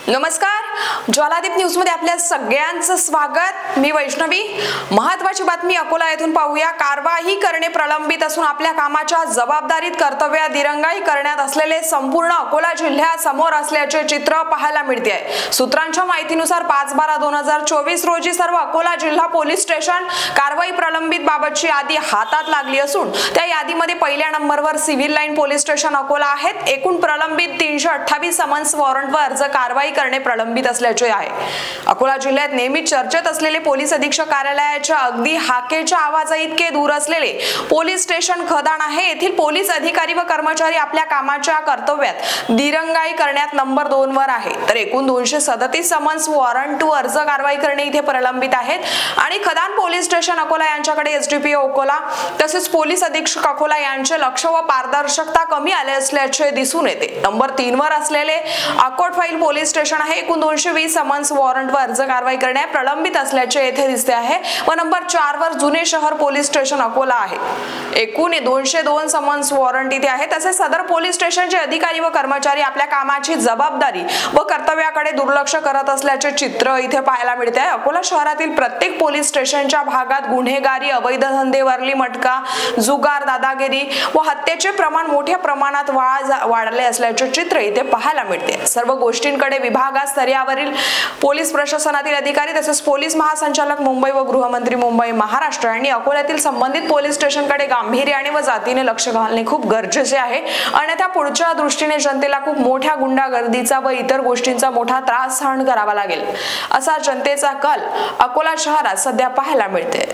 नमस्कार, ज्वालादीप न्यूज मध्ये आपल्या सगळ्यांचं स्वागत। मी वैष्णवी। महत्त्वाची बातमी अकोला येथून पाहूया। कारवाई करणे प्रलंबित असून आपल्या कामाच्या जबाबदारीत कर्तव्यात दिरंगाई करण्यात असलेले संपूर्ण अकोला जिल्ह्यात समोर असल्याचे चित्र पाहायला मिळते आहे। सूत्रांच्या माहितीनुसार 5/12/2024 रोजी सर्व अकोला जिल्हा पोलीस स्टेशन कारवाई प्रलंबित बाबतची यादी हातात लागली असून त्या यादीमध्ये पहिल्या नंबरवर civil line police station Akola आहेत। एकूण प्रलंबित 328 समन्स वॉरंटवर अर्ज कारवाई करणे प्रलंबित असल्याचे आहे। अकोला जिल्ह्यात नेहमी चर्चेत असलेले पोलीस अधीक्षक कार्यालयाच्या अगदी हाकेच्या आवाजाइतके दूर असलेले पोलीस स्टेशन खदान आहे। येथील पोलीस अधिकारी व कर्मचारी आपल्या कामाच्या कर्तव्यात दिरंगाई करण्यात नंबर 2 वर आहे। तर एकूण 237 समन्स वॉरंट टू अर्ज कारवाई करणे इथे प्रलंबित आहेत आणि खदान पोलीस स्टेशन अकोला यांच्याकडे एसडीपीओ अकोला तसेच पोलीस अधीक्षक अकोला यांचे लक्ष व पारदर्शकता कमी आले असल्याचे दिसून येते। नंबर 3 वर असलेले अकोट फाईल पोलीस स्टेशन आहे। एकूण 220 समन्स वॉरंट वर अर्ज कारवाई करणे प्रलंबित असल्याचे येथे दिसते आहे व नंबर 4 वर जुने शहर पोलीस स्टेशन अकोला आहे। एकूण 202 समन्स वॉरंट इथे आहे। तसेच सदर पोलीस स्टेशनचे अधिकारी व कर्मचारी आपल्या कामाची जबाबदारी व कर्तव्याकडे दुर्लक्ष करत असल्याचे चित्र इथे पाहायला मिळते आहे। अकोला शहरातील प्रत्येक पोलीस स्टेशनच्या भागात गुन्हेगारी, अवैध धंदे, वरली मटका, जुगार, दादागिरी व हत्येचे प्रमाण मोठ्या प्रमाणात वाढले असल्याचे चित्र इथे पाहायला मिळते। सर्व गोष्टींकडे विभागात स्तरावरील पोलीस प्रशासनातील अधिकारी तसेच पोलीस महासंचालक मुंबई व गृहमंत्री मुंबई महाराष्ट्र यांनी अकोल्यातील संबंधित पोलीस स्टेशनकडे गांभीर्याने व जातीने लक्ष घालणे खूप गरजेचे आहे। अन्यथा पुढच्या दृष्टीने जनतेला खूप मोठ्या गुंडागर्दीचा व इतर गोष्टींचा मोठा त्रास सहन करावा लागेल असा जनतेचा कल अकोला शहरात सध्या पाहायला मिळते।